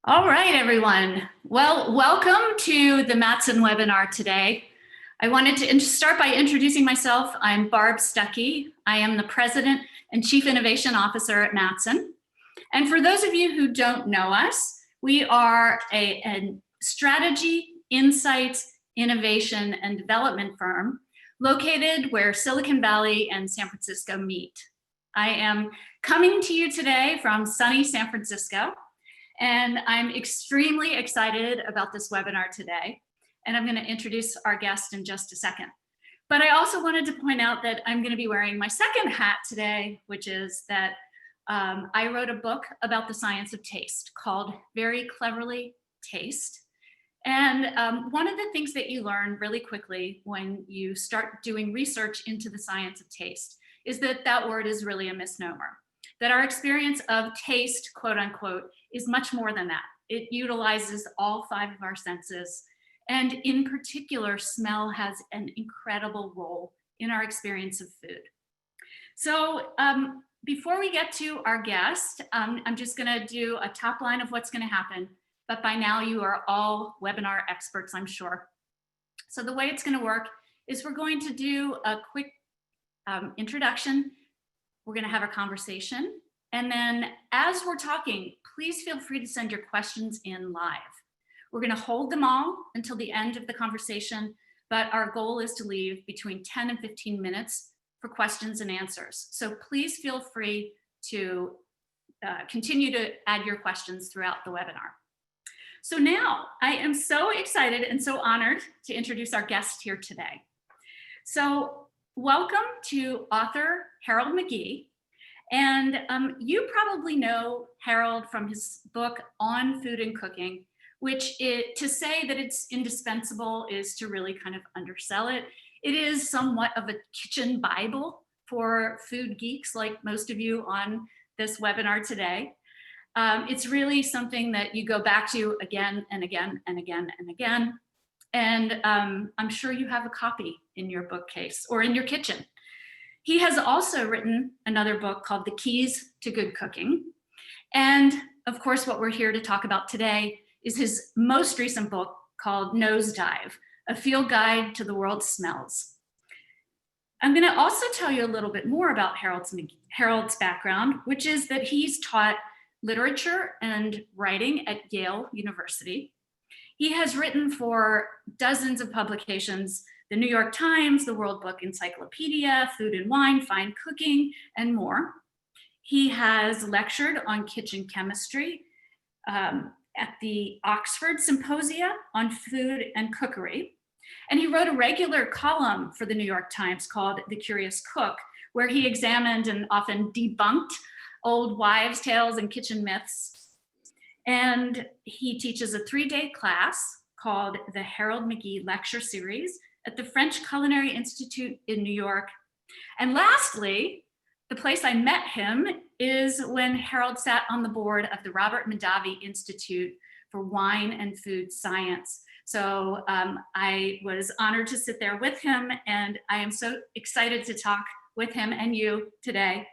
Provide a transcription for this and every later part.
All right, everyone. Well, welcome to the Mattson webinar today. I wanted to start by introducing myself. I'm Barb Stuckey. I am the President and Chief Innovation Officer at Mattson. And for those of you who don't know us, we are a strategy, insights, innovation, and development firm located where Silicon Valley and San Francisco meet. I am coming to you today from sunny San Francisco. And I'm extremely excited about this webinar today. And I'm going to introduce our guest in just a second. But I also wanted to point out that I'm going to be wearing my second hat today, which is that I wrote a book about the science of taste called Very Cleverly Taste. And one of the things that you learn really quickly when you start doing research into the science of taste is that that word is really a misnomer. That our experience of taste, quote unquote, is much more than that. It utilizes all 5 of our senses. And in particular, smell has an incredible role in our experience of food. So before we get to our guest, I'm just gonna do a top line of what's gonna happen. But by now you are all webinar experts, I'm sure. So the way it's gonna work is we're going to do a quick introduction. We're going to have a conversation. And then as we're talking, please feel free to send your questions in live. We're going to hold them all until the end of the conversation, but our goal is to leave between 10 and 15 minutes for questions and answers. So please feel free to continue to add your questions throughout the webinar. So now I am so excited and so honored to introduce our guest here today. So welcome to author Harold McGee. And you probably know Harold from his book on food and cooking, which to say that it's indispensable is to really kind of undersell it. It is somewhat of a kitchen Bible for food geeks like most of you on this webinar today. It's really something that you go back to again and again and again and again. And I'm sure you have a copy in your bookcase or in your kitchen. He has also written another book called The Keys to Good Cooking. And of course, what we're here to talk about today is his most recent book called Nosedive, a field guide to the world's smells. I'm gonna also tell you a little bit more about Harold's background, which is that he's taught literature and writing at Yale University. He has written for dozens of publications, the New York Times, the World Book Encyclopedia, Food and Wine, Fine Cooking, and more. He has lectured on kitchen chemistry at the Oxford Symposia on Food and Cookery. And he wrote a regular column for the New York Times called The Curious Cook, where he examined and often debunked old wives' tales and kitchen myths. And he teaches a 3-day class called the Harold McGee Lecture Series at the French Culinary Institute in New York. And lastly, the place I met him is when Harold sat on the board of the Robert Mondavi Institute for Wine and Food Science. So I was honored to sit there with him, and I am so excited to talk with him and you today.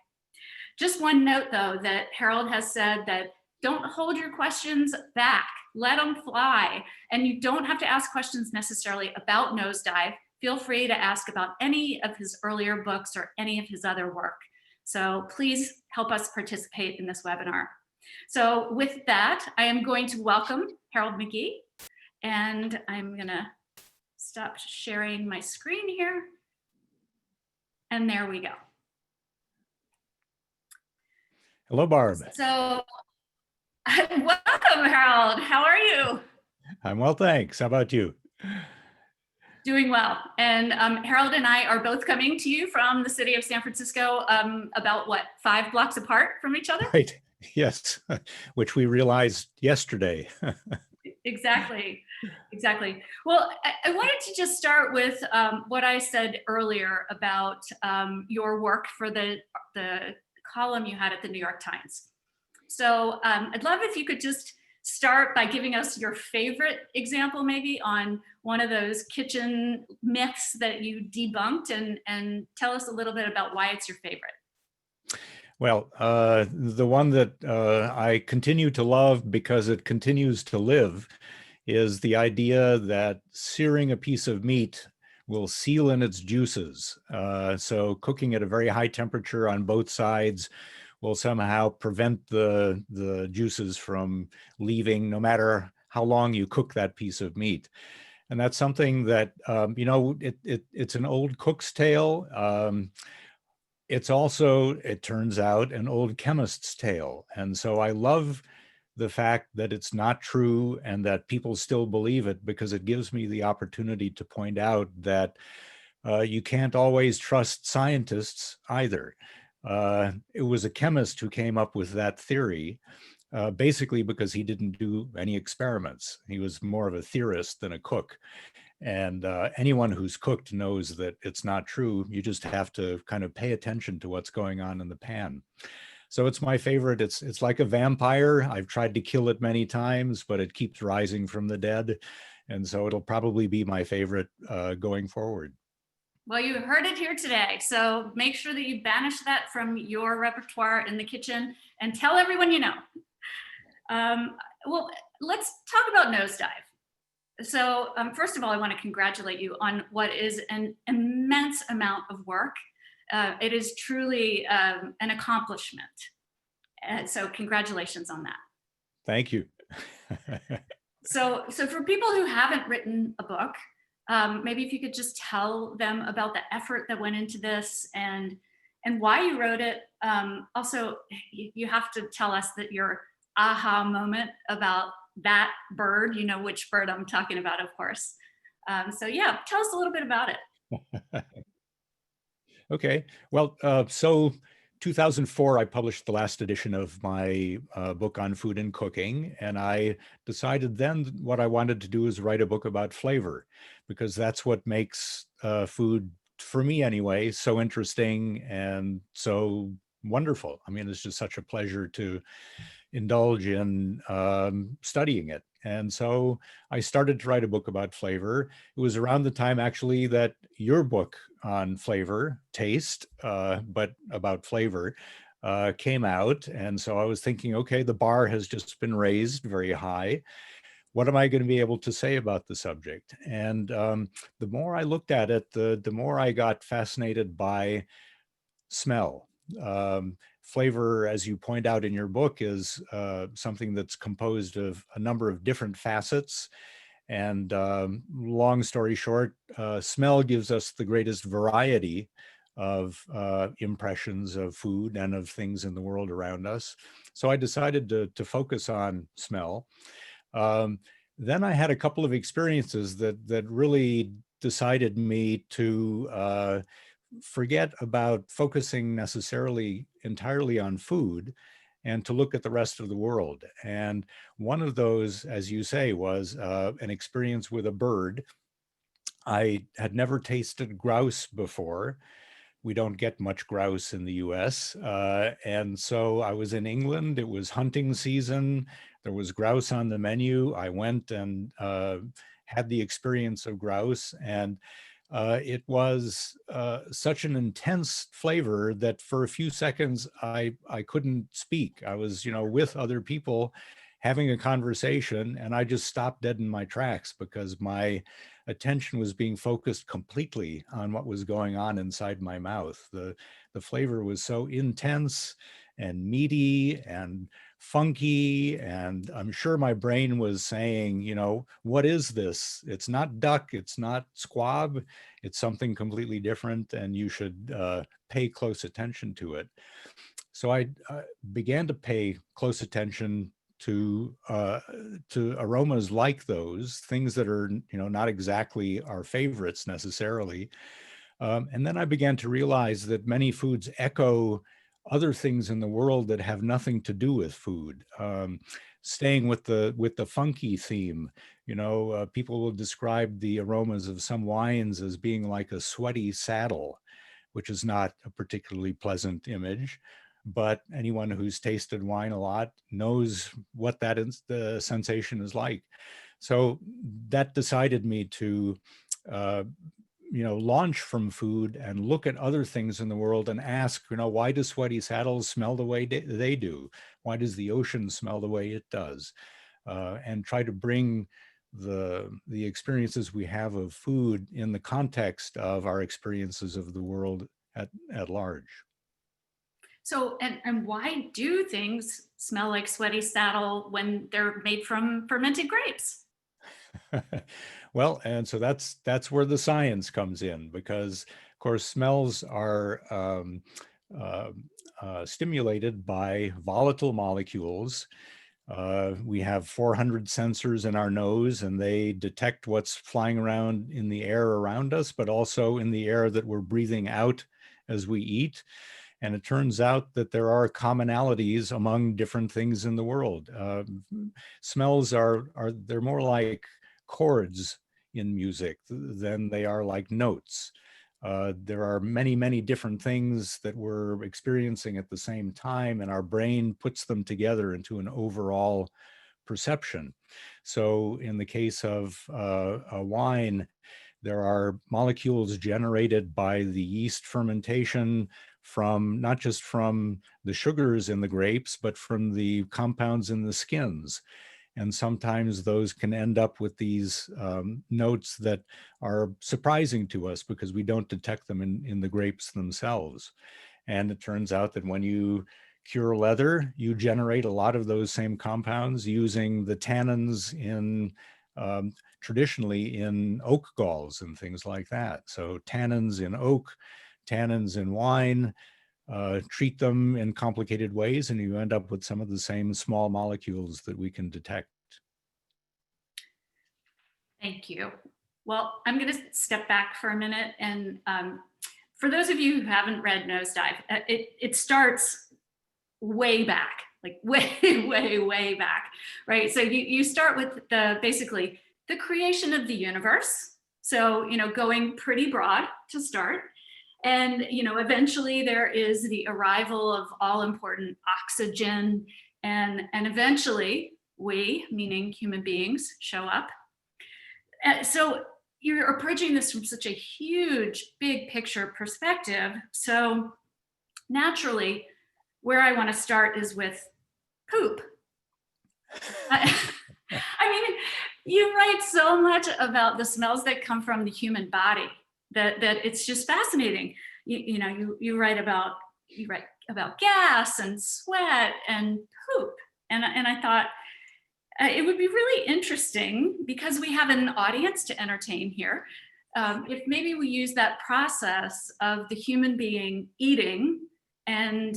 Just one note though, that Harold has said that don't hold your questions back, let them fly. And you don't have to ask questions necessarily about Nosedive. Feel free to ask about any of his earlier books or any of his other work. So please help us participate in this webinar. So with that, I am going to welcome Harold McGee, and I'm gonna stop sharing my screen here. And there we go. Hello, Barb. So welcome, Harold. How are you? I'm well, thanks. How about you? Doing well. And Harold and I are both coming to you from the city of San Francisco, about what, 5 blocks apart from each other? Right. Yes, which we realized yesterday. Exactly. Exactly. Well, I wanted to just start with what I said earlier about your work for the column you had at the New York Times. So I'd love if you could just start by giving us your favorite example maybe on one of those kitchen myths that you debunked, and tell us a little bit about why it's your favorite. Well, the one that I continue to love because it continues to live is the idea that searing a piece of meat will seal in its juices. So cooking at a very high temperature on both sides will somehow prevent the juices from leaving, no matter how long you cook that piece of meat. And that's something that, it's an old cook's tale. It's also, it turns out, an old chemist's tale. And so I love the fact that it's not true and that people still believe it, because it gives me the opportunity to point out that you can't always trust scientists either. It was a chemist who came up with that theory, basically because he didn't do any experiments. He was more of a theorist than a cook. And anyone who's cooked knows that it's not true. You just have to kind of pay attention to what's going on in the pan. So it's my favorite. It's like a vampire. I've tried to kill it many times, but it keeps rising from the dead. And so it'll probably be my favorite going forward. Well, you heard it here today. So make sure that you banish that from your repertoire in the kitchen and tell everyone you know. Well, let's talk about Nosedive. So first of all, I want to congratulate you on what is an immense amount of work. It is truly an accomplishment. So congratulations on that. Thank you. So for people who haven't written a book, maybe if you could just tell them about the effort that went into this and why you wrote it. Also, you have to tell us that your aha moment about that bird, you know which bird I'm talking about, of course. So yeah, tell us a little bit about it. Okay. Well, so 2004, I published the last edition of my book on food and cooking. And I decided then what I wanted to do is write a book about flavor, because that's what makes food, for me anyway, so interesting and so wonderful. I mean, it's just such a pleasure to indulge in studying it. And so I started to write a book about flavor. It was around the time actually that your book on flavor, taste, but about flavor, came out. And so I was thinking, okay, the bar has just been raised very high. What am I going to be able to say about the subject? And the more I looked at it, the more I got fascinated by smell. Flavor, as you point out in your book, is something that's composed of a number of different facets. And long story short, smell gives us the greatest variety of impressions of food and of things in the world around us. So I decided to focus on smell. Then I had a couple of experiences that really decided me to forget about focusing necessarily entirely on food and to look at the rest of the world. And one of those, as you say, was an experience with a bird. I had never tasted grouse before. We don't get much grouse in the US. And so I was in England. It was hunting season. There was grouse on the menu. I went and had the experience of grouse. And it was such an intense flavor that for a few seconds I couldn't speak. I was, with other people having a conversation, and I just stopped dead in my tracks because my attention was being focused completely on what was going on inside my mouth. The flavor was so intense and meaty and funky, and I'm sure my brain was saying, what is this? It's not duck, it's not squab, it's something completely different, and you should pay close attention to it. So I began to pay close attention to aromas like those, things that are, not exactly our favorites necessarily. And then I began to realize that many foods echo other things in the world that have nothing to do with food. Staying with the funky theme, people will describe the aromas of some wines as being like a sweaty saddle, which is not a particularly pleasant image. But anyone who's tasted wine a lot knows what the sensation is like. So that decided me to launch from food and look at other things in the world and ask, why do sweaty saddles smell the way they do? Why does the ocean smell the way it does? And try to bring the experiences we have of food in the context of our experiences of the world at large. So, and why do things smell like sweaty saddle when they're made from fermented grapes? Well, and so that's where the science comes in, because of course smells are uh, stimulated by volatile molecules. We have 400 sensors in our nose, and they detect what's flying around in the air around us, but also in the air that we're breathing out as we eat. And it turns out that there are commonalities among different things in the world. Smells they're more like chords in music than they are like notes. There are many, many different things that we're experiencing at the same time, and our brain puts them together into an overall perception. So in the case of a wine, there are molecules generated by the yeast fermentation from not just from the sugars in the grapes, but from the compounds in the skins. And sometimes those can end up with these notes that are surprising to us because we don't detect them in the grapes themselves. And it turns out that when you cure leather, you generate a lot of those same compounds using the tannins in traditionally in oak galls and things like that. So tannins in oak, tannins in wine, treat them in complicated ways, and you end up with some of the same small molecules that we can detect. Thank you. Well, I'm going to step back for a minute. And for those of you who haven't read Nosedive, it starts way back, like way back, right? So you start with basically the creation of the universe. So, going pretty broad to start. And, eventually there is the arrival of all important oxygen, and eventually we, meaning human beings, show up. So you're approaching this from such a huge, big picture perspective. So naturally, where I want to start is with poop. I mean, you write so much about the smells that come from the human body that it's just fascinating. You write about gas and sweat and poop, and I thought it would be really interesting, because we have an audience to entertain here, if maybe we use that process of the human being eating and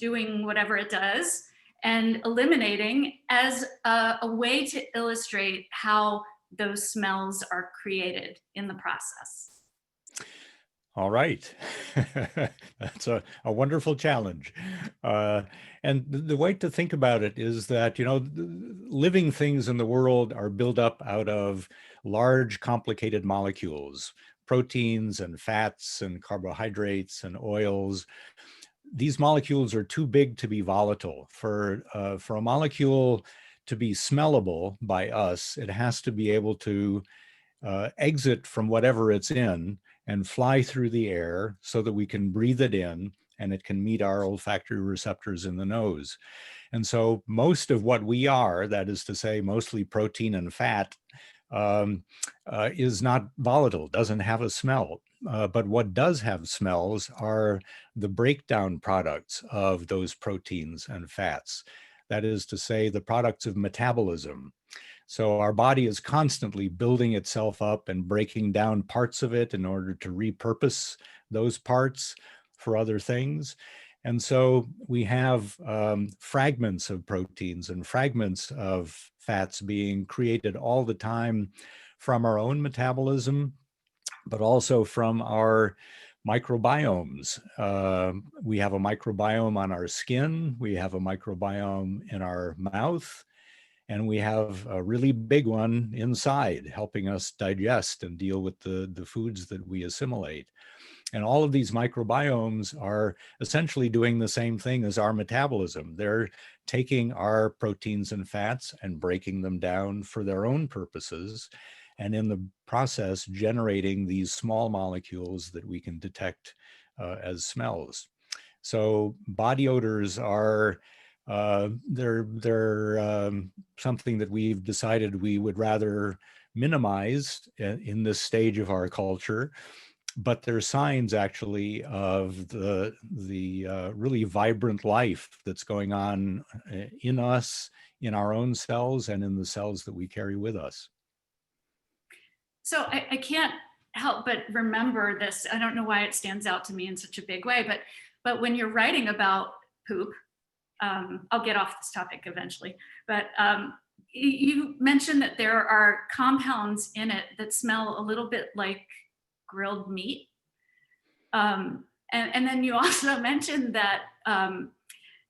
doing whatever it does and eliminating as a way to illustrate how those smells are created in the process. All right. That's a wonderful challenge. And the way to think about it is that, living things in the world are built up out of large, complicated molecules, proteins and fats and carbohydrates and oils. These molecules are too big to be volatile. For a molecule to be smellable by us, it has to be able to exit from whatever it's in and fly through the air so that we can breathe it in and it can meet our olfactory receptors in the nose. And so most of what we are, that is to say, mostly protein and fat, is not volatile, doesn't have a smell. But what does have smells are the breakdown products of those proteins and fats. That is to say, the products of metabolism. So our body is constantly building itself up and breaking down parts of it in order to repurpose those parts for other things. And so we have fragments of proteins and fragments of fats being created all the time from our own metabolism, but also from our microbiomes. We have a microbiome on our skin, we have a microbiome in our mouth, and we have a really big one inside, helping us digest and deal with the foods that we assimilate. And all of these microbiomes are essentially doing the same thing as our metabolism. They're taking our proteins and fats and breaking them down for their own purposes and in the process generating these small molecules that we can detect as smells. So body odors are they're something that we've decided we would rather minimize in this stage of our culture, but they're signs actually of the really vibrant life that's going on in us, in our own cells, and in the cells that we carry with us. So I can't help but remember this. I don't know why it stands out to me in such a big way, but when you're writing about poop, I'll get off this topic eventually, but you mentioned that there are compounds in it that smell a little bit like grilled meat. And then you also mentioned that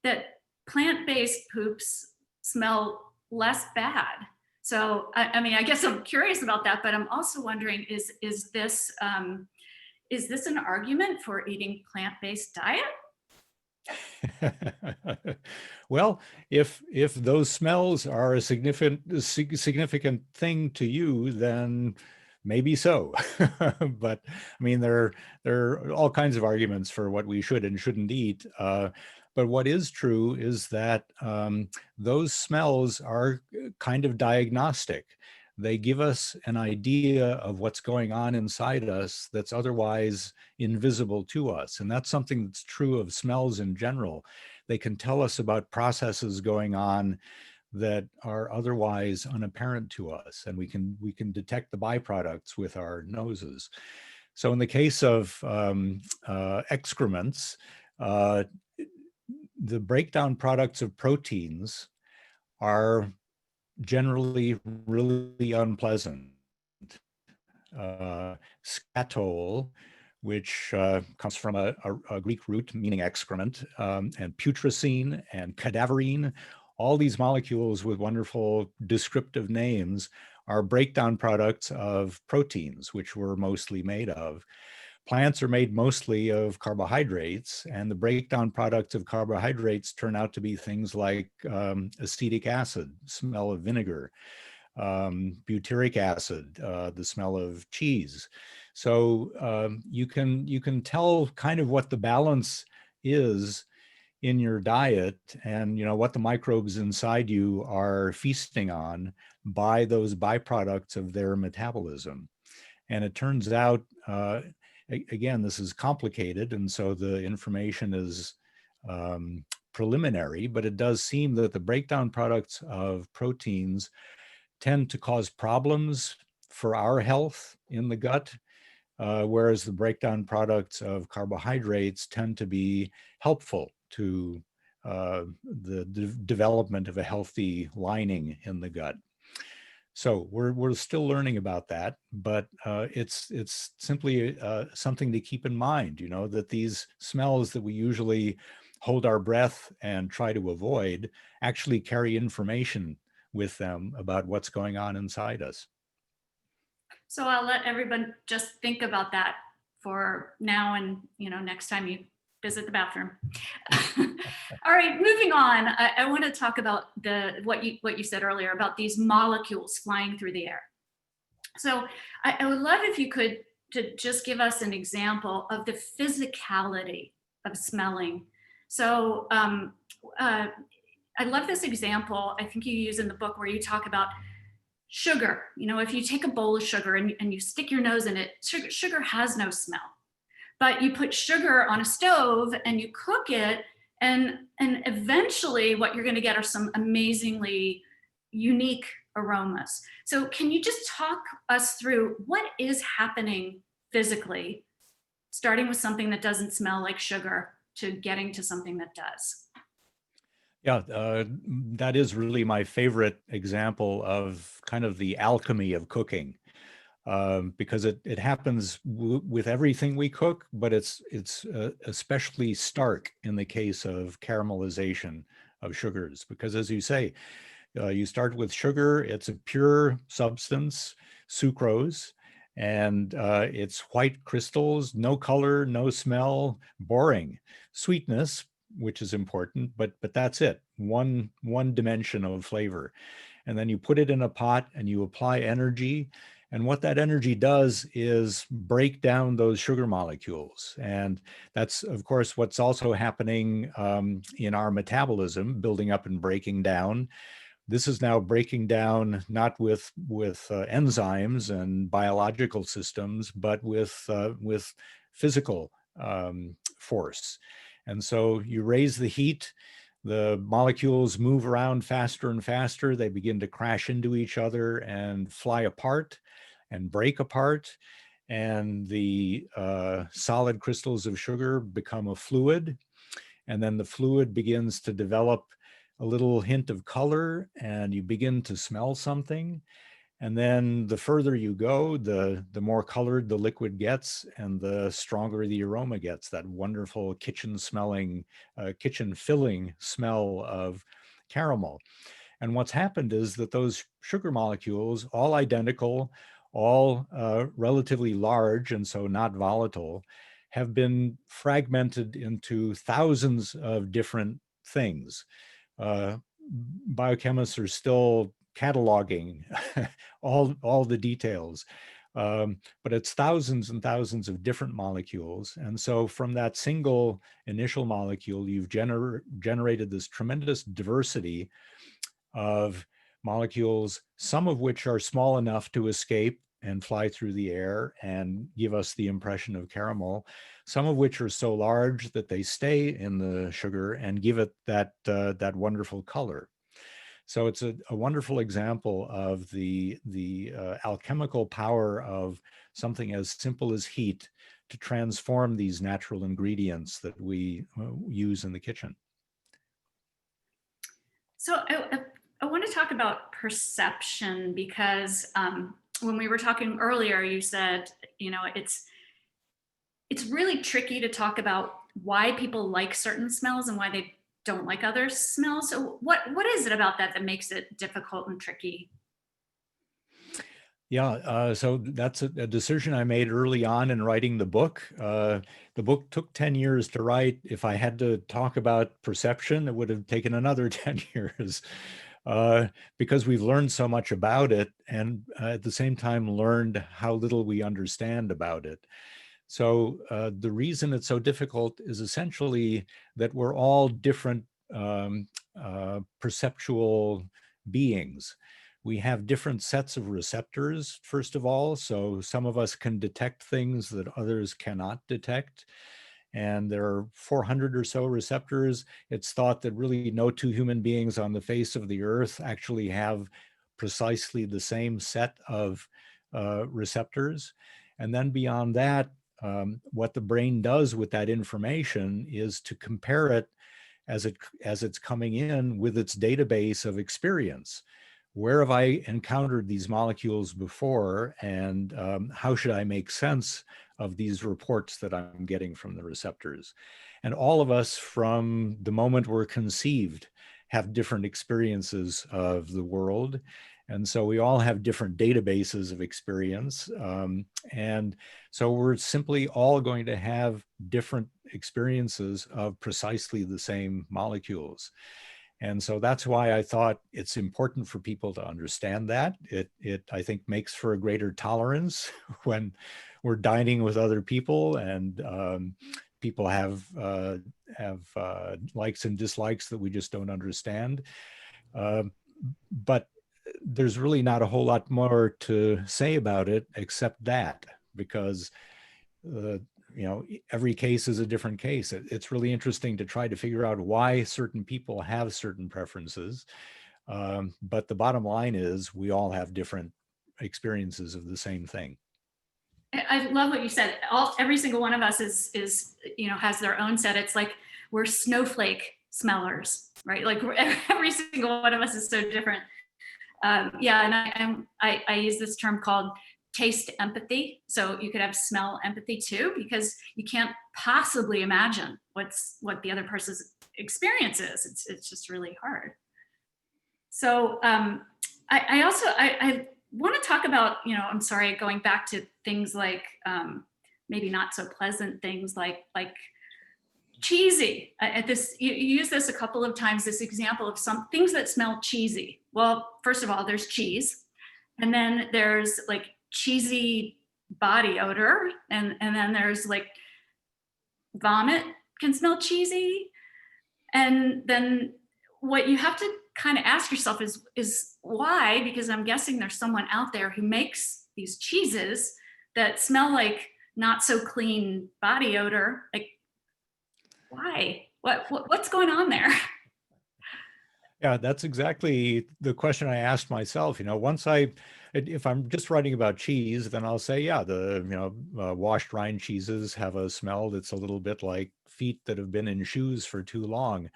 that plant-based poops smell less bad. So I mean, I guess I'm curious about that, but I'm also wondering, is this an argument for eating plant-based diet? Well, if those smells are a significant thing to you, then maybe so. But I mean, there are all kinds of arguments for what we should and shouldn't eat. But what is true is that those smells are kind of diagnostic. They give us an idea of what's going on inside us that's otherwise invisible to us. And that's something that's true of smells in general. They can tell us about processes going on that are otherwise unapparent to us, and we can detect the byproducts with our noses. So in the case of excrements, the breakdown products of proteins are generally really unpleasant. Scatol, which comes from a Greek root meaning excrement, and putrescine and cadaverine, all these molecules with wonderful descriptive names are breakdown products of proteins, which we're mostly made of. Plants are made mostly of carbohydrates, and the breakdown products of carbohydrates turn out to be things like acetic acid, smell of vinegar, butyric acid, the smell of cheese. So you can tell kind of what the balance is in your diet, and what the microbes inside you are feasting on by those byproducts of their metabolism. And it turns out, again, this is complicated, and so the information is preliminary, but it does seem that the breakdown products of proteins tend to cause problems for our health in the gut, whereas the breakdown products of carbohydrates tend to be helpful to the development of a healthy lining in the gut. So we're still learning about that, but it's simply something to keep in mind, that these smells that we usually hold our breath and try to avoid actually carry information with them about what's going on inside us. So I'll let everyone just think about that for now and next time you visit the bathroom. All right, moving on. I want to talk about what you said earlier about these molecules flying through the air. So I would love if you could to just give us an example of the physicality of smelling. So I love this example. I think you use in the book where you talk about sugar. If you take a bowl of sugar and you stick your nose in it, sugar has no smell. But you put sugar on a stove and you cook it, and eventually what you're going to get are some amazingly unique aromas. So can you just talk us through what is happening physically, starting with something that doesn't smell like sugar to getting to something that does? Yeah, that is really my favorite example of kind of the alchemy of cooking, because it happens with everything we cook, but it's especially stark in the case of caramelization of sugars, because as you say, you start with sugar, it's a pure substance, sucrose, and it's white crystals, no color, no smell, boring. Sweetness, which is important, but that's it, one dimension of flavor. And then you put it in a pot and you apply energy, And what that energy does is break down those sugar molecules. And that's, of course, what's also happening in our metabolism, building up and breaking down. This is now breaking down not with enzymes and biological systems, but with physical force. And so you raise the heat, the molecules move around faster and faster. They begin to crash into each other and fly apart and break apart. And the solid crystals of sugar become a fluid. And then the fluid begins to develop a little hint of color, and you begin to smell something. And then the further you go, the more colored the liquid gets and the stronger the aroma gets, that wonderful kitchen filling smell of caramel. And what's happened is that those sugar molecules, all identical, all relatively large and so not volatile, have been fragmented into thousands of different things. Biochemists are still cataloging all the details, but it's thousands and thousands of different molecules. And so from that single initial molecule, you've generated this tremendous diversity of molecules, some of which are small enough to escape and fly through the air and give us the impression of caramel, some of which are so large that they stay in the sugar and give it that wonderful color. So it's a wonderful example of the alchemical power of something as simple as heat to transform these natural ingredients that we use in the kitchen. So I want to talk about perception, because when we were talking earlier, you said, it's really tricky to talk about why people like certain smells and why they don't like other smells. So what is it about that makes it difficult and tricky? Yeah, so that's a decision I made early on in writing the book. The book took 10 years to write. If I had to talk about perception, it would have taken another 10 years. Because we've learned so much about it, and at the same time learned how little we understand about it. So the reason it's so difficult is essentially that we're all different perceptual beings. We have different sets of receptors, first of all. So some of us can detect things that others cannot detect. And there are 400 or so receptors. It's thought that really no two human beings on the face of the earth actually have precisely the same set of receptors. And then beyond that, what the brain does with that information is to compare it as it's coming in with its database of experience. Where have I encountered these molecules before, and how should I make sense of these reports that I'm getting from the receptors? And all of us, from the moment we're conceived, have different experiences of the world. And so we all have different databases of experience. And so we're simply all going to have different experiences of precisely the same molecules. And so that's why I thought it's important for people to understand that. It I think makes for a greater tolerance when we're dining with other people, and people have likes and dislikes that we just don't understand. But there's really not a whole lot more to say about it except that, because every case is a different case. It's really interesting to try to figure out why certain people have certain preferences. But the bottom line is we all have different experiences of the same thing. I love what you said. Every single one of us is has their own set. It's like we're snowflake smellers, right? Like every single one of us is so different. Yeah, and I use this term called taste empathy. So you could have smell empathy too, because you can't possibly imagine what the other person's experience is. It's just really hard. So I also want to talk about, I'm sorry, going back to things like maybe not so pleasant things like cheesy. You use this a couple of times, this example of some things that smell cheesy. Well, first of all, there's cheese. And then there's like cheesy body odor, and then there's like vomit can smell cheesy. And then what you have to kind of ask yourself is why? Because I'm guessing there's someone out there who makes these cheeses that smell like not so clean body odor. Like, why? What's going on there? Yeah, that's exactly the question I asked myself. If I'm just writing about cheese, then I'll say, yeah, washed rind cheeses have a smell that's a little bit like feet that have been in shoes for too long.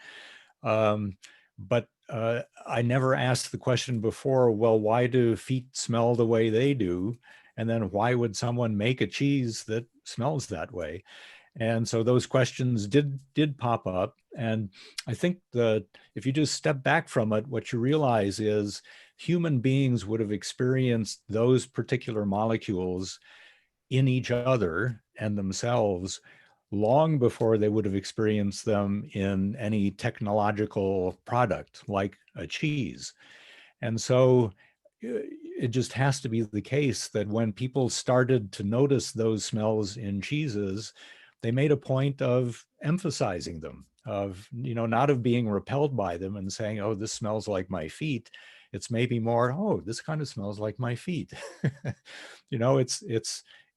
But I never asked the question before, well, why do feet smell the way they do? And then why would someone make a cheese that smells that way? And so those questions did pop up. And I think that if you just step back from it, what you realize is human beings would have experienced those particular molecules in each other and themselves long before they would have experienced them in any technological product like a cheese. And so it just has to be the case that when people started to notice those smells in cheeses, they made a point of emphasizing them, of, not of being repelled by them and saying, oh, this smells like my feet. It's maybe more, oh, this kind of smells like my feet.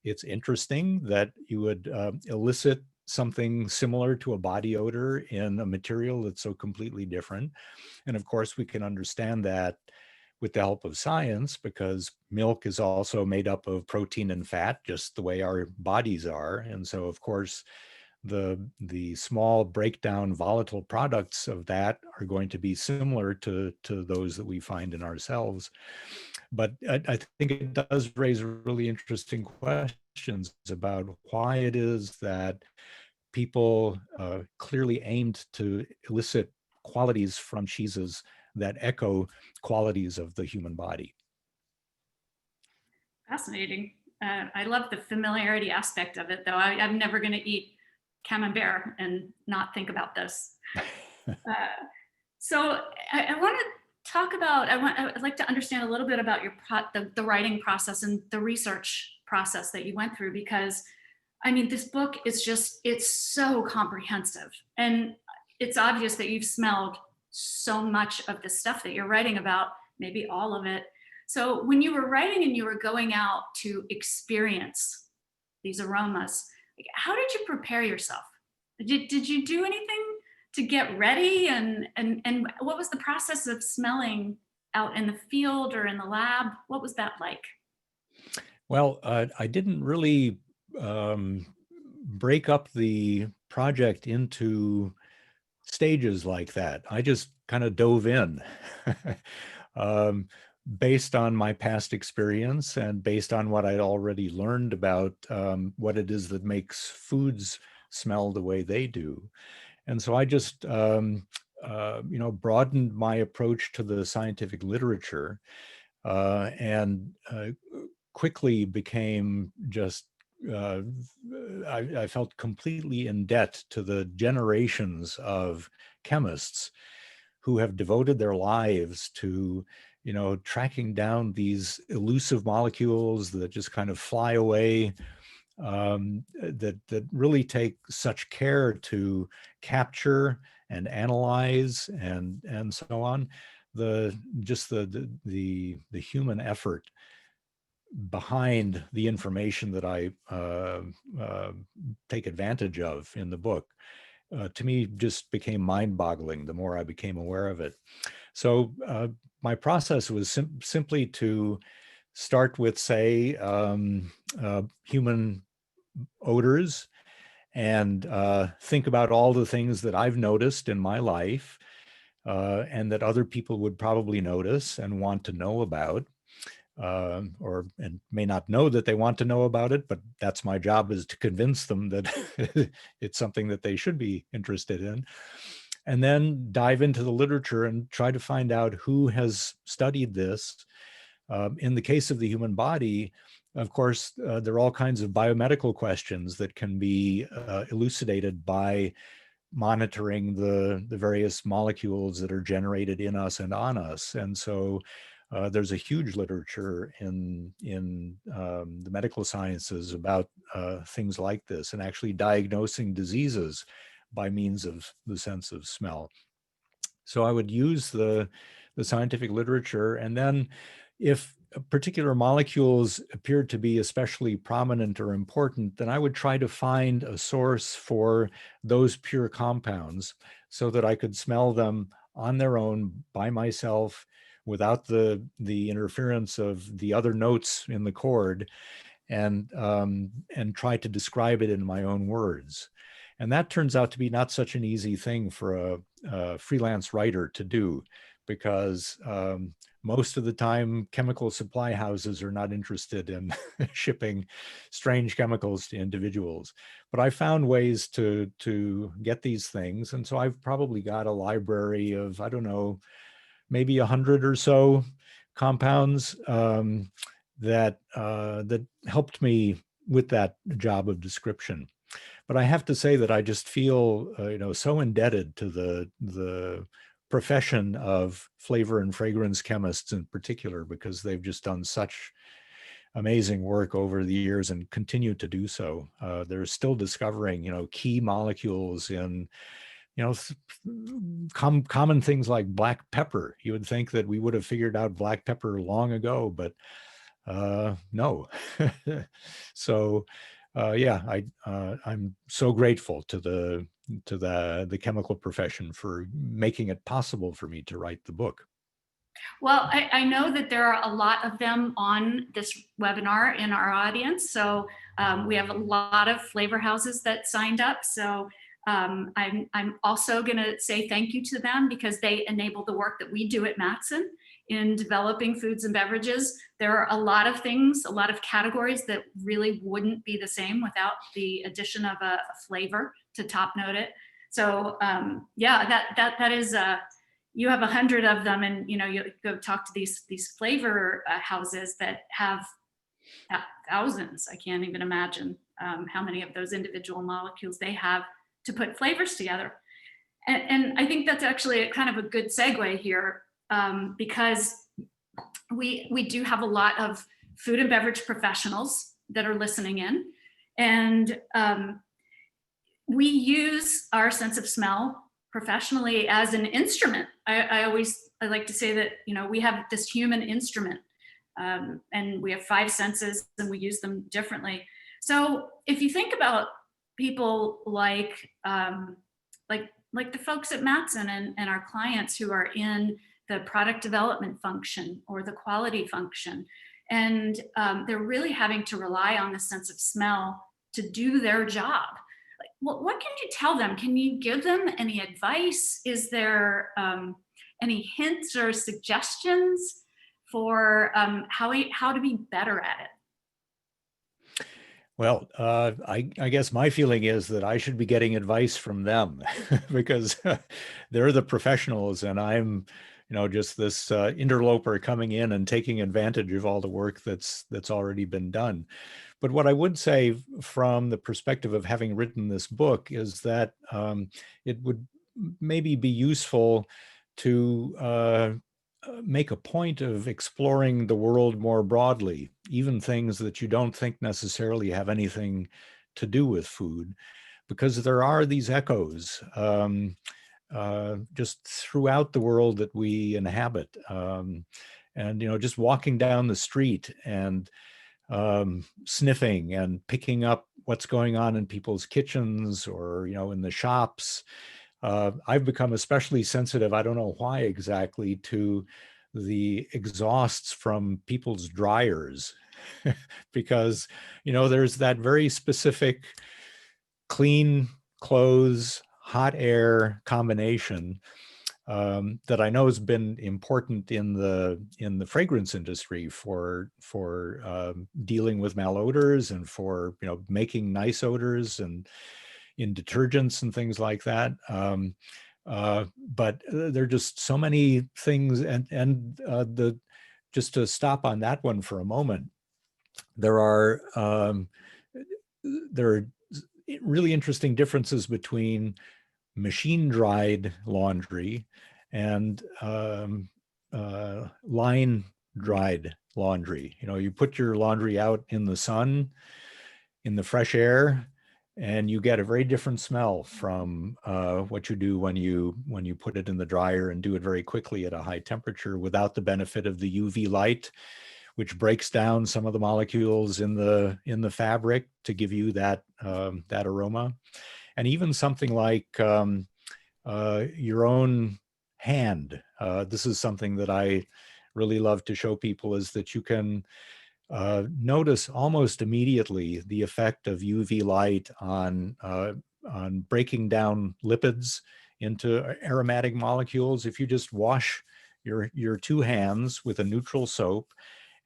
It's interesting that you would elicit something similar to a body odor in a material that's so completely different. And of course, we can understand that with the help of science, because milk is also made up of protein and fat, just the way our bodies are. And so, of course, the small breakdown volatile products of that are going to be similar to those that we find in ourselves. But I think it does raise really interesting questions about why it is that people clearly aimed to elicit qualities from cheeses that echo qualities of the human body. Fascinating. I love the familiarity aspect of it, though. I'm never going to eat camembert and not think about this. So I want to talk about. I'd like to understand a little bit about your the writing process and the research process that you went through, because I mean, this book is it's so comprehensive, and it's obvious that you've smelled so much of the stuff that you're writing about, maybe all of it. So when you were writing and you were going out to experience these aromas, like, how did you prepare yourself? Did you do anything to get ready? And what was the process of smelling out in the field or in the lab? What was that like? Well, I didn't really break up the project into stages like that. I just kind of dove in based on my past experience and based on what I'd already learned about what it is that makes foods smell the way they do. And so I just, broadened my approach to the scientific literature and quickly became just I felt completely in debt to the generations of chemists who have devoted their lives to, tracking down these elusive molecules that just kind of fly away, that really take such care to capture and analyze and so on. The human effort behind the information that I take advantage of in the book, to me, just became mind-boggling the more I became aware of it. So my process was simply to start with, say, human odors and think about all the things that I've noticed in my life and that other people would probably notice and want to know about. And may not know that they want to know about it, but that's my job, is to convince them that it's something that they should be interested in. And then dive into the literature and try to find out who has studied this. In the case of the human body, of course, there are all kinds of biomedical questions that can be elucidated by monitoring the various molecules that are generated in us and on us. And so There's a huge literature in the medical sciences about things like this, and actually diagnosing diseases by means of the sense of smell. So I would use the scientific literature, and then if particular molecules appeared to be especially prominent or important, then I would try to find a source for those pure compounds so that I could smell them on their own by myself without the interference of the other notes in the chord, and try to describe it in my own words. And that turns out to be not such an easy thing for a freelance writer to do, because most of the time chemical supply houses are not interested in shipping strange chemicals to individuals. But I found ways to get these things. And so I've probably got a library of, I don't know, maybe 100 or so compounds that helped me with that job of description. But I have to say that I just feel, so indebted to the profession of flavor and fragrance chemists in particular, because they've just done such amazing work over the years and continue to do so. They're still discovering, key molecules in, common things like black pepper. You would think that we would have figured out black pepper long ago, but no. So yeah, I'm so grateful to the chemical profession for making it possible for me to write the book. Well, I know that there are a lot of them on this webinar in our audience. So we have a lot of flavor houses that signed up. So I'm also going to say thank you to them, because they enable the work that we do at Mattson in developing foods and beverages. There are a lot of things, a lot of categories that really wouldn't be the same without the addition of a flavor to top note it. So yeah, that is you have 100 of them, and you go talk to these flavor houses that have thousands. I can't even imagine how many of those individual molecules they have to put flavors together. And I think that's actually a kind of a good segue here, because we do have a lot of food and beverage professionals that are listening in, and we use our sense of smell professionally as an instrument. I like to say that we have this human instrument, and we have 5 senses and we use them differently. So if you think about people like the folks at Mattson and our clients who are in the product development function or the quality function, and they're really having to rely on the sense of smell to do their job. What can you tell them? Can you give them any advice? Is there any hints or suggestions for how to be better at it? Well, I guess my feeling is that I should be getting advice from them because they're the professionals, and I'm, just this interloper coming in and taking advantage of all the work that's already been done. But what I would say from the perspective of having written this book is that it would maybe be useful to make a point of exploring the world more broadly, even things that you don't think necessarily have anything to do with food, because there are these echoes just throughout the world that we inhabit. And, just walking down the street and sniffing and picking up what's going on in people's kitchens or, in the shops. I've become especially sensitive, I don't know why exactly, to the exhausts from people's dryers because, there's that very specific clean clothes, hot air combination that I know has been important in the fragrance industry for dealing with malodors and for making nice odors and in detergents and things like that. But there are just so many things, and just to stop on that one for a moment, there are really interesting differences between machine dried laundry and line dried laundry. You know, you put your laundry out in the sun, in the fresh air, and you get a very different smell from what you do when you put it in the dryer and do it very quickly at a high temperature without the benefit of the UV light, which breaks down some of the molecules in the fabric to give you that that aroma. And even something like your own hand. This is something that I really love to show people, is that you can notice almost immediately the effect of UV light on breaking down lipids into aromatic molecules. If you just wash your two hands with a neutral soap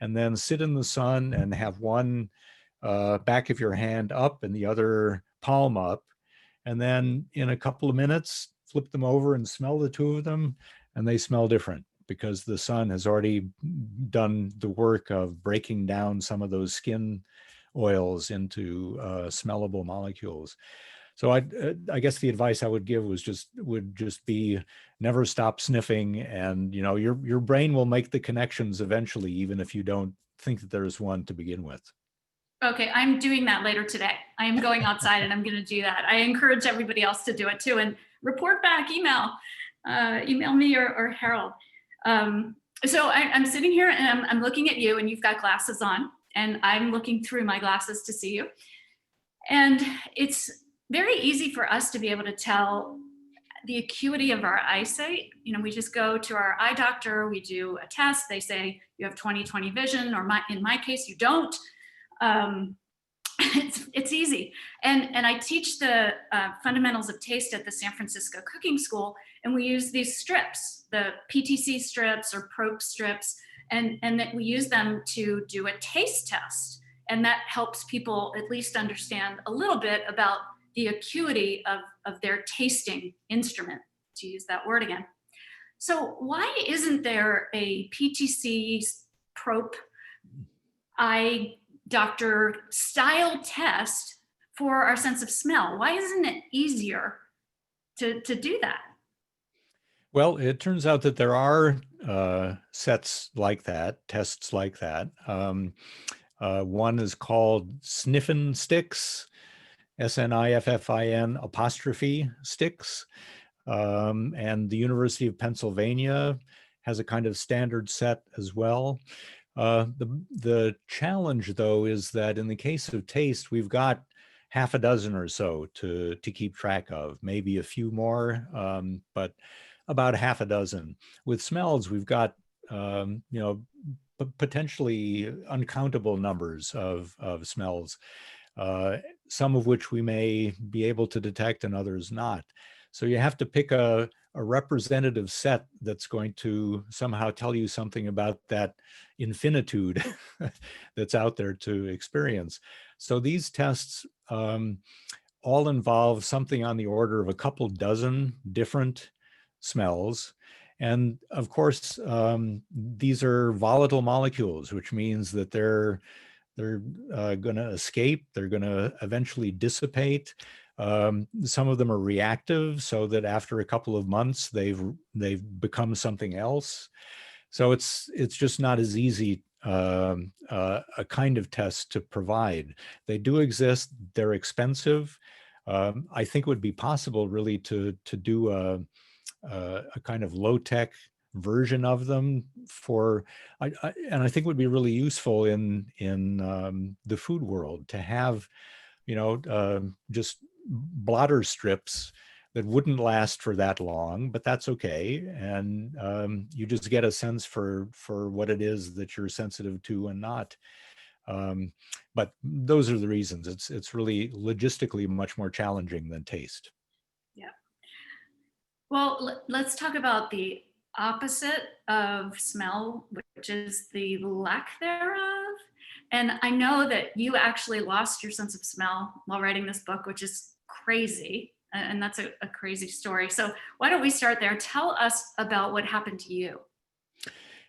and then sit in the sun and have one back of your hand up and the other palm up, and then in a couple of minutes, flip them over and smell the two of them, and they smell different because the sun has already done the work of breaking down some of those skin oils into smellable molecules. So I guess the advice I would give would just be never stop sniffing, and you know your brain will make the connections eventually, even if you don't think that there's one to begin with. Okay, I'm doing that later today. I am going outside and I'm going to do that. I encourage everybody else to do it too, and report back, email me or Harold. So I'm sitting here and I'm looking at you, and you've got glasses on, and I'm looking through my glasses to see you. And it's very easy for us to be able to tell the acuity of our eyesight. You know, we just go to our eye doctor, we do a test, they say you have 20/20 vision, or in my case, you don't. It's easy. And I teach the fundamentals of taste at the San Francisco Cooking School, and we use these strips, the PTC strips or PROP strips, and that we use them to do a taste test. And that helps people at least understand a little bit about the acuity of their tasting instrument, to use that word again. So why isn't there a PTC PROP eye doctor style test for our sense of smell? Why isn't it easier to do that? Well, it turns out that there are sets like that, tests like that. One is called Sniffin Sticks, SNIFFIN apostrophe sticks. And the University of Pennsylvania has a kind of standard set as well. The challenge, though, is that in the case of taste, we've got half a dozen or so to keep track of, maybe a few more, but about half a dozen. With smells, we've got potentially uncountable numbers of smells, some of which we may be able to detect and others not. So you have to pick a representative set that's going to somehow tell you something about that infinitude that's out there to experience. So these tests all involve something on the order of a couple dozen different smells. And of course, these are volatile molecules, which means that they're going to escape, they're going to eventually dissipate. Some of them are reactive, so that after a couple of months, they've become something else. So it's just not as easy a kind of test to provide. They do exist. They're expensive. I think it would be possible really to do a kind of low-tech version of them and I think would be really useful in the food world to have, just blotter strips that wouldn't last for that long, but that's okay. And you just get a sense for what it is that you're sensitive to and not. But those are the reasons. It's really logistically much more challenging than taste. Yeah. Well, let's talk about the opposite of smell, which is the lack thereof. And I know that you actually lost your sense of smell while writing this book, which is crazy. And that's a crazy story. So why don't we start there? Tell us about what happened to you.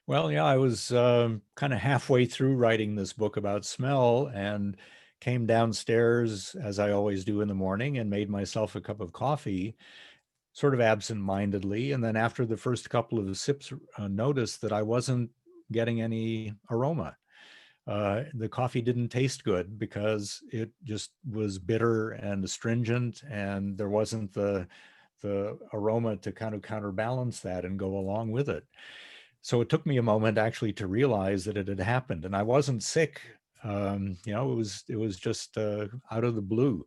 Well, yeah, I was kind of halfway through writing this book about smell and came downstairs, as I always do in the morning, and made myself a cup of coffee, sort of absent-mindedly. And then after the first couple of sips, noticed that I wasn't getting any aroma. The coffee didn't taste good because it just was bitter and astringent, and there wasn't the aroma to kind of counterbalance that and go along with it. So it took me a moment actually to realize that it had happened, and I wasn't sick. It was just out of the blue.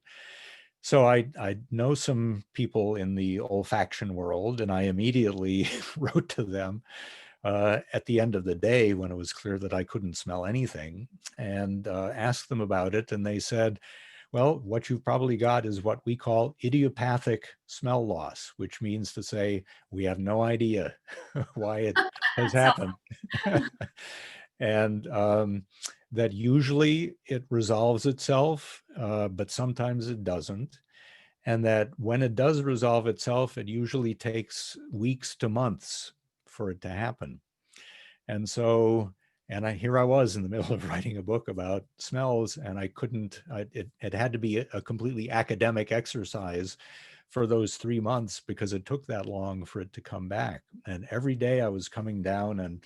So I know some people in the olfaction world, and I immediately wrote to them at the end of the day when it was clear that I couldn't smell anything, and asked them about it. And they said, well, what you've probably got is what we call idiopathic smell loss, which means to say we have no idea why it has So, happened. And that usually it resolves itself, but sometimes it doesn't. And that when it does resolve itself, it usually takes weeks to months for it to happen. And so, here I was in the middle of writing a book about smells, and I couldn't, it had to be a completely academic exercise for those 3 months because it took that long for it to come back. And every day I was coming down and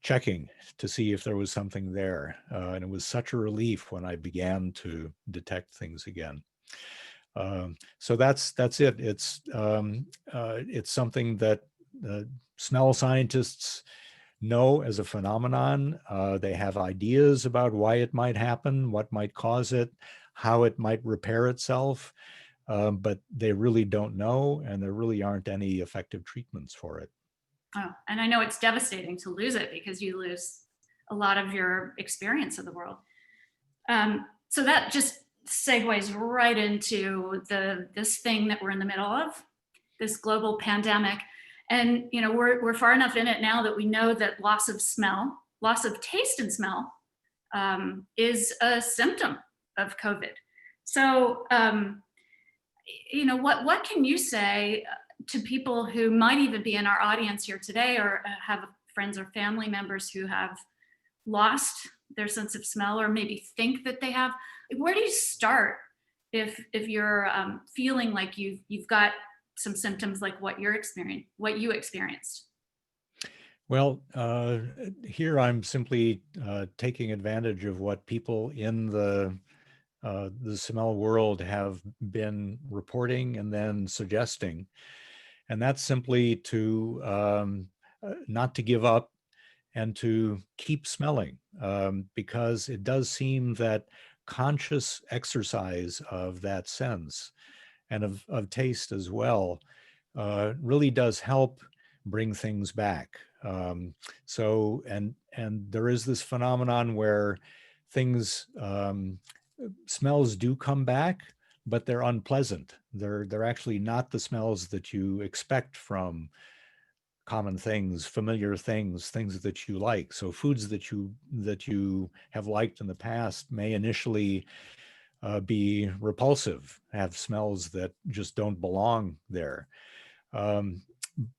checking to see if there was something there. And it was such a relief when I began to detect things again. So that's it. It's something that smell scientists know as a phenomenon. They have ideas about why it might happen, what might cause it, how it might repair itself, but they really don't know, and there really aren't any effective treatments for it. oh, and I know it's devastating to lose it because you lose a lot of your experience of the world. So that just segues right into this thing that we're in the middle of, this global pandemic. And we're far enough in it now that we know that loss of smell, loss of taste and smell, is a symptom of COVID. So what can you say to people who might even be in our audience here today, or have friends or family members who have lost their sense of smell, or maybe think that they have? Where do you start if you're feeling like you've got some symptoms like what you experienced? Well, here I'm simply taking advantage of what people in the smell world have been reporting and then suggesting, and that's simply to not to give up and to keep smelling, because it does seem that conscious exercise of that sense and of taste as well really does help bring things back. So, and there is this phenomenon where things, smells do come back, but they're unpleasant. They're actually not the smells that you expect from common things, familiar things, things that you like. So foods that you have liked in the past may initially be repulsive, have smells that just don't belong there. Um,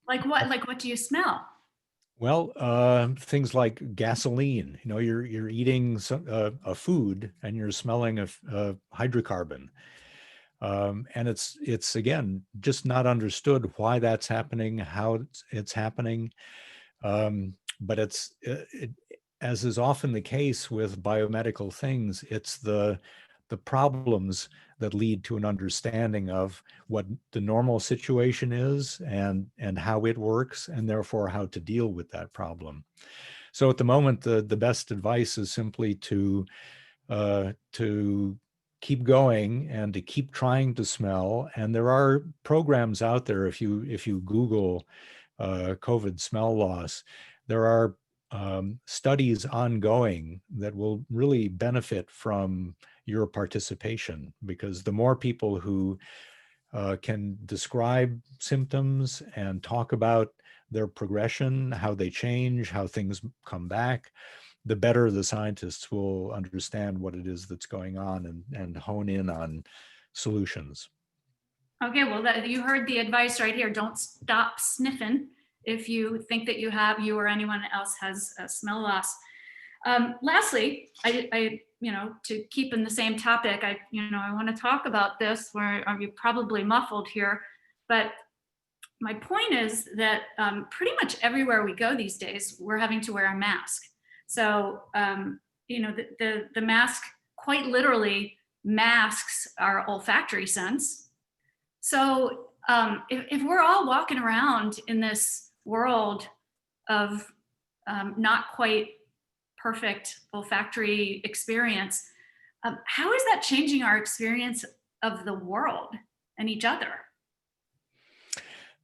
Like what? Like what do you smell? well, things like gasoline. You're eating a food and you're smelling a hydrocarbon. And it's again just not understood why that's happening, how it's happening. But as is often the case with biomedical things, it's the problems that lead to an understanding of what the normal situation is and how it works, and therefore how to deal with that problem. So at the moment, the best advice is simply to keep going and to keep trying to smell. And there are programs out there. If you Google COVID smell loss, there are studies ongoing that will really benefit from your participation, because the more people who can describe symptoms and talk about their progression, how they change, how things come back, the better the scientists will understand what it is that's going on and hone in on solutions. Okay, well, you heard the advice right here. Don't stop sniffing if you think that you or anyone else has a smell loss. Lastly, to keep in the same topic, I want to talk about this where you're probably muffled here, but my point is that pretty much everywhere we go these days, we're having to wear a mask. So, the mask quite literally masks our olfactory sense. So if we're all walking around in this world of not quite perfect olfactory experience, how is that changing our experience of the world and each other?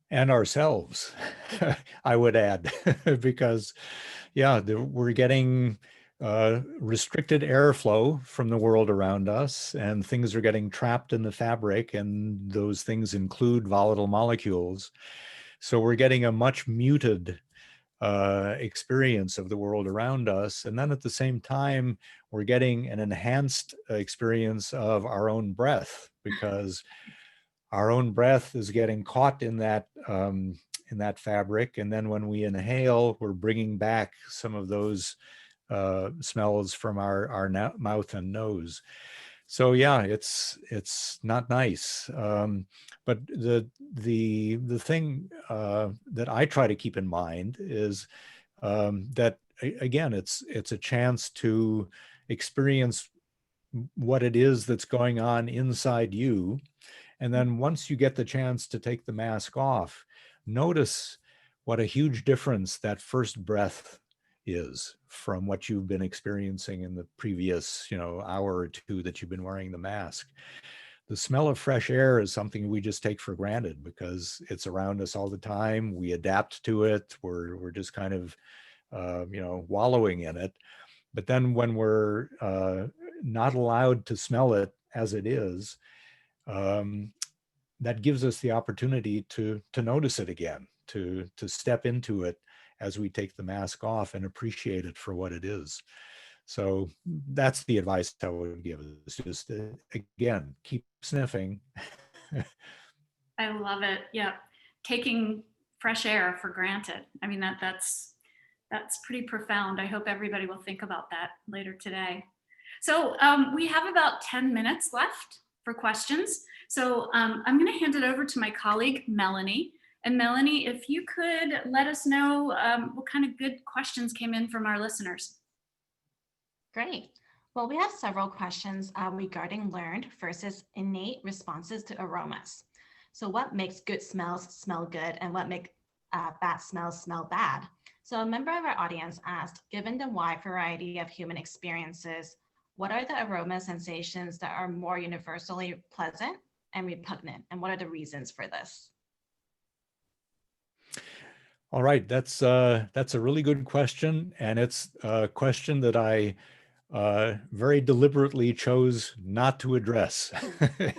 And ourselves, I would add, because yeah, we're getting restricted airflow from the world around us, and things are getting trapped in the fabric, and those things include volatile molecules. So we're getting a much muted experience of the world around us. And then at the same time, we're getting an enhanced experience of our own breath, because our own breath is getting caught in that fabric. And then when we inhale, we're bringing back some of those smells from our mouth and nose. So yeah, it's not nice. But the thing that I try to keep in mind is that again, it's a chance to experience what it is that's going on inside you. And then once you get the chance to take the mask off, notice what a huge difference that first breath is from what you've been experiencing in the previous, hour or two that you've been wearing the mask. The smell of fresh air is something we just take for granted because it's around us all the time. We adapt to it. We're just kind of, wallowing in it. But then when we're not allowed to smell it as it is, that gives us the opportunity to notice it again, to step into it as we take the mask off and appreciate it for what it is. So that's the advice I would give is just, again, keep sniffing. I love it. Yeah. Taking fresh air for granted. I mean, that's pretty profound. I hope everybody will think about that later today. So we have about 10 minutes left for questions. So I'm going to hand it over to my colleague, Melanie. And Melanie, if you could let us know what kind of good questions came in from our listeners. Great. Well, we have several questions regarding learned versus innate responses to aromas. So what makes good smells smell good and what makes bad smells smell bad? So a member of our audience asked, given the wide variety of human experiences, what are the aroma sensations that are more universally pleasant and repugnant? And what are the reasons for this? All right, that's a really good question. And it's a question that I very deliberately chose not to address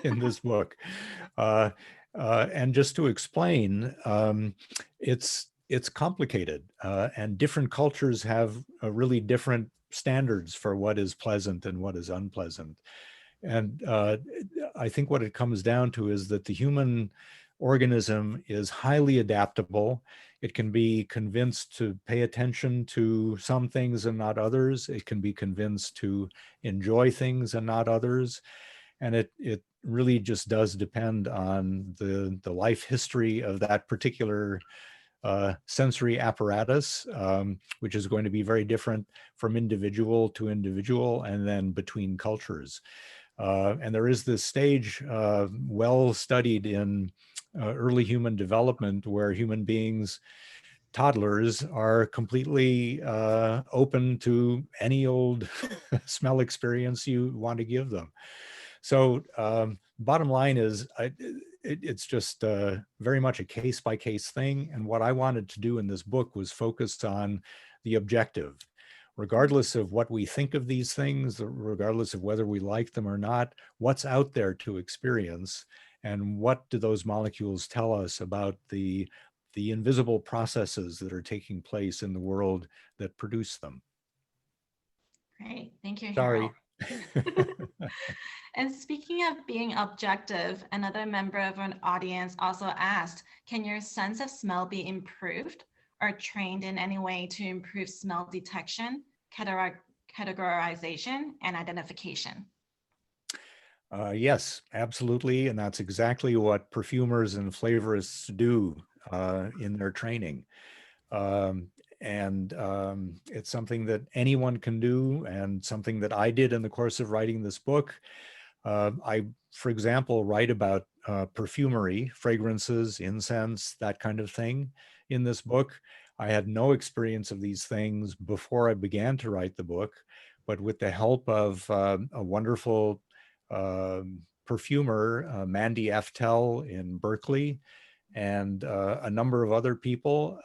in this book. And just to explain, it's complicated, and different cultures have really different standards for what is pleasant and what is unpleasant. And I think what it comes down to is that the human organism is highly adaptable. It can be convinced to pay attention to some things and not others. It can be convinced to enjoy things and not others. And it really just does depend on the life history of that particular sensory apparatus, which is going to be very different from individual to individual and then between cultures. And there is this stage well studied in early human development where human beings, toddlers, are completely open to any old smell experience you want to give them. So bottom line is, it's just very much a case-by-case thing. And what I wanted to do in this book was focus on the objective. Regardless of what we think of these things, regardless of whether we like them or not, what's out there to experience, and what do those molecules tell us about the invisible processes that are taking place in the world that produce them. Great, thank you, Sorry. Harold. And speaking of being objective, another member of an audience also asked, can your sense of smell be improved or trained in any way to improve smell detection, categorization, and identification? Yes, absolutely. And that's exactly what perfumers and flavorists do. in their training. It's something that anyone can do, and something that I did in the course of writing this book. I, for example, write about perfumery, fragrances, incense, that kind of thing in this book. I had no experience of these things before I began to write the book, but with the help of a wonderful perfumer, Mandy Aftel in Berkeley, and a number of other people,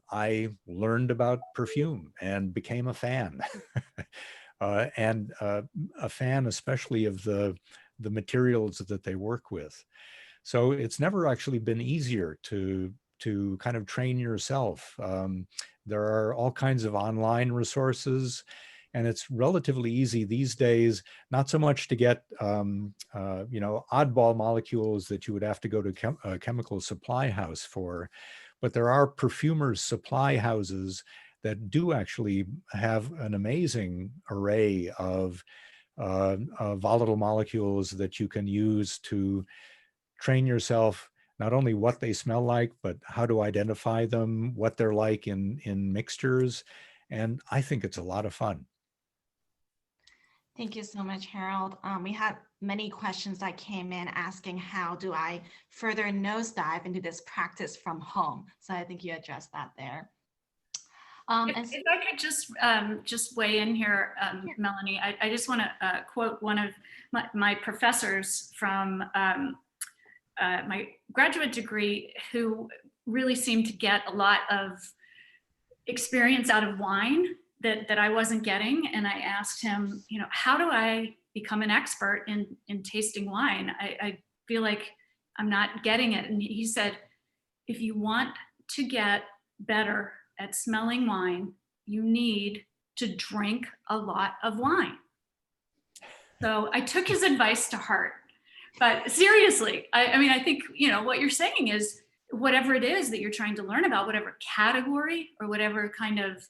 I learned about perfume and became a fan. And a fan especially of the materials that they work with. So it's never actually been easier to kind of train yourself. There are all kinds of online resources, and it's relatively easy these days, not so much to get oddball molecules that you would have to go to a chemical supply house for, but there are perfumers supply houses that do actually have an amazing array of volatile molecules that you can use to train yourself, not only what they smell like, but how to identify them, what they're like in mixtures. And I think it's a lot of fun. Thank you so much, Harold. We had many questions that came in asking how do I further nosedive into this practice from home? So I think you addressed that there. If I could just weigh in here, Sure. Melanie, I just want to quote one of my professors from my graduate degree, who really seemed to get a lot of experience out of wine that I wasn't getting. And I asked him, how do I become an expert in tasting wine? I feel like I'm not getting it. And he said, if you want to get better at smelling wine, you need to drink a lot of wine. So I took his advice to heart. But seriously, I think, what you're saying is whatever it is that you're trying to learn about, whatever category or whatever kind of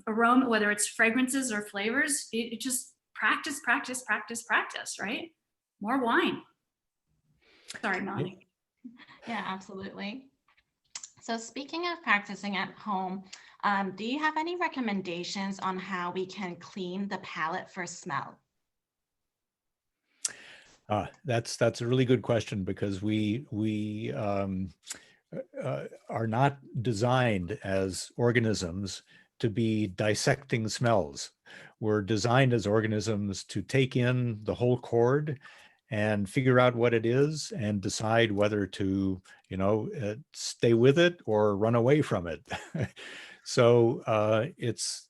aroma, whether it's fragrances or flavors, it just practice, right? More wine. Sorry, Melanie. Yeah, absolutely. So speaking of practicing at home, do you have any recommendations on how we can clean the palate for smell? That's a really good question, because we are not designed as organisms to be dissecting smells. We're designed as organisms to take in the whole chord and figure out what it is and decide whether to, stay with it or run away from it. So it's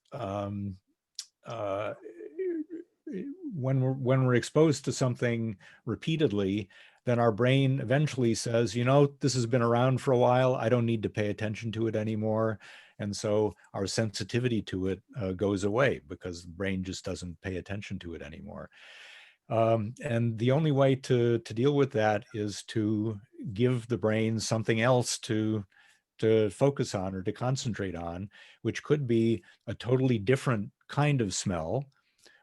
when we're exposed to something repeatedly, then our brain eventually says, this has been around for a while, I don't need to pay attention to it anymore. And so our sensitivity to it goes away, because the brain just doesn't pay attention to it anymore. And the only way to deal with that is to give the brain something else to focus on or to concentrate on, which could be a totally different kind of smell,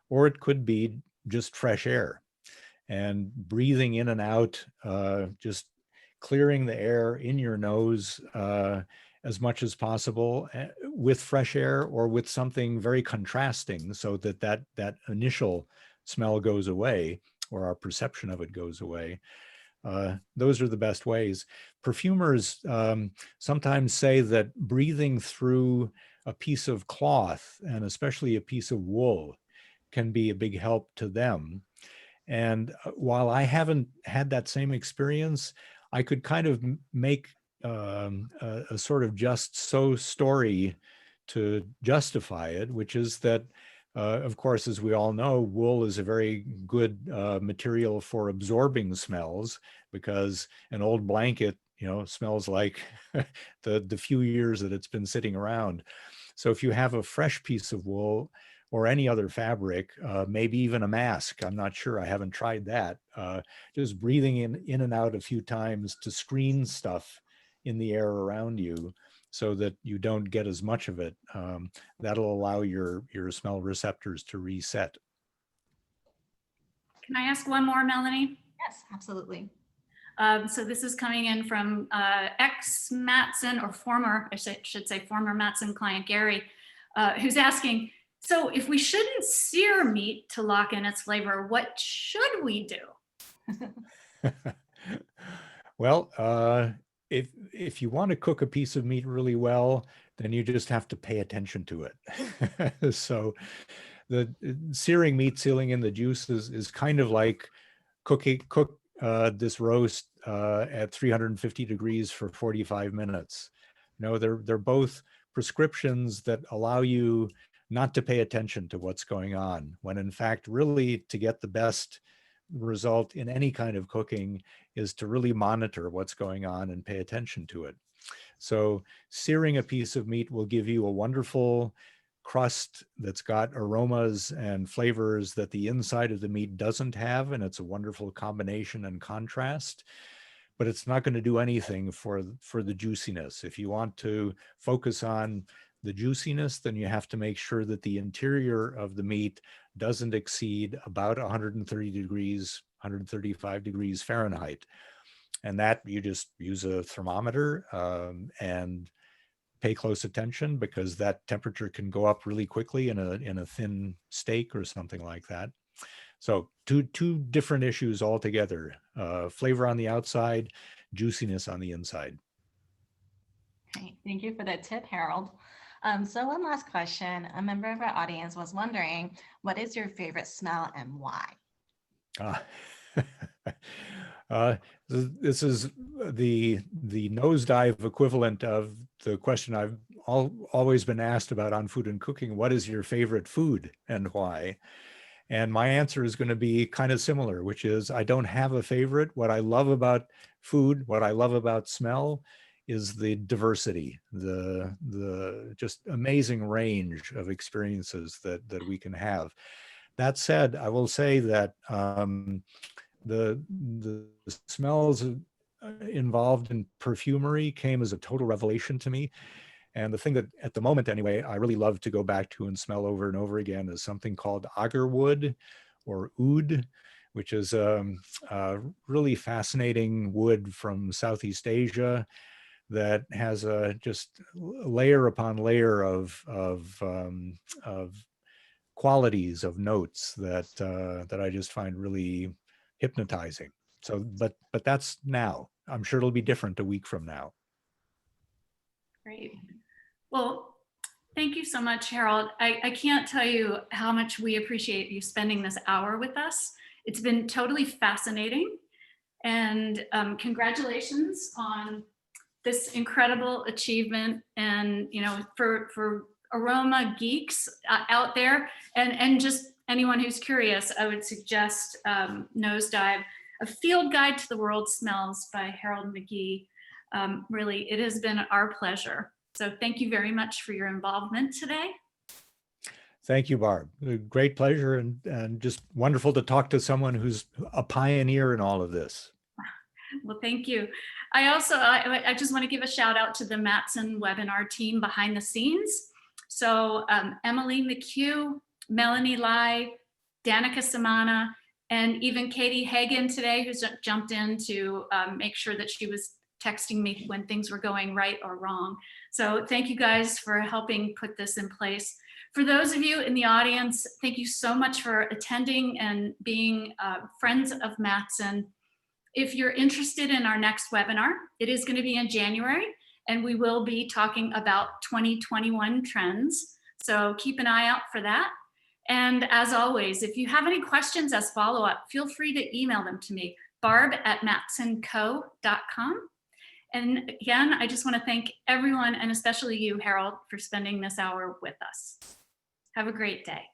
or it could be just fresh air. And breathing in and out, just clearing the air in your nose as much as possible with fresh air or with something very contrasting, so that initial smell goes away, or our perception of it goes away. Those are the best ways. Perfumers sometimes say that breathing through a piece of cloth, and especially a piece of wool, can be a big help to them. And while I haven't had that same experience, I could kind of make a sort of just so story to justify it, which is that, of course, as we all know, wool is a very good material for absorbing smells, because an old blanket, smells like the few years that it's been sitting around. So if you have a fresh piece of wool or any other fabric, maybe even a mask, I'm not sure, I haven't tried that, just breathing in and out a few times to screen stuff in the air around you so that you don't get as much of it, that'll allow your smell receptors to reset. Can I ask one more, Melanie? Yes, absolutely. So this is coming in from ex-Mattson, or former, I should say former Mattson client Gary, who's asking, so if we shouldn't sear meat to lock in its flavor, what should we do? Well, if you want to cook a piece of meat really well, then you just have to pay attention to it. So the searing meat, sealing in the juices is kind of like cook this roast at 350 degrees for 45 minutes. You know, they're both prescriptions that allow you not to pay attention to what's going on, when in fact, really to get the best result in any kind of cooking is to really monitor what's going on and pay attention to it. So searing a piece of meat will give you a wonderful crust that's got aromas and flavors that the inside of the meat doesn't have, and it's a wonderful combination and contrast, but it's not going to do anything for the juiciness. If you want to focus on the juiciness, then you have to make sure that the interior of the meat doesn't exceed about 130 degrees, 135 degrees Fahrenheit. And that you just use a thermometer and pay close attention, because that temperature can go up really quickly in a thin steak or something like that. So two different issues altogether: flavor on the outside, juiciness on the inside. Great. Thank you for that tip, Harold. So one last question. A member of our audience was wondering, what is your favorite smell and why? This is the nosedive equivalent of the question I've always been asked about on food and cooking. What is your favorite food and why? And my answer is going to be kind of similar, which is I don't have a favorite. What I love about food, what I love about smell, is the diversity, the just amazing range of experiences that we can have. That said, I will say that the smells involved in perfumery came as a total revelation to me. And the thing that at the moment anyway, I really love to go back to and smell over and over again is something called agarwood or oud, which is a really fascinating wood from Southeast Asia that has a just layer upon layer of qualities, of notes that I just find really hypnotizing. So, but that's now. I'm sure it'll be different a week from now. Great. Well, thank you so much, Harold. I can't tell you how much we appreciate you spending this hour with us. It's been totally fascinating. And congratulations on this incredible achievement. And, you know, for aroma geeks out there, and just anyone who's curious, I would suggest Nosedive, A Field Guide to the World Smells by Harold McGee. Really, it has been our pleasure. So thank you very much for your involvement today. Thank you, Barb. A great pleasure, and just wonderful to talk to someone who's a pioneer in all of this. Well, thank you. I just want to give a shout out to the Mattson webinar team behind the scenes. So Emily McHugh, Melanie Lai, Danica Samana, and even Katie Hagen today, who's jumped in to make sure that she was texting me when things were going right or wrong. So thank you guys for helping put this in place. For those of you in the audience, thank you so much for attending and being friends of Mattson. If you're interested in our next webinar, it is going to be in January, and we will be talking about 2021 trends. So keep an eye out for that. And as always, if you have any questions as follow-up, feel free to email them to me, barb@mattsonco.com. And again, I just want to thank everyone, and especially you, Harold, for spending this hour with us. Have a great day.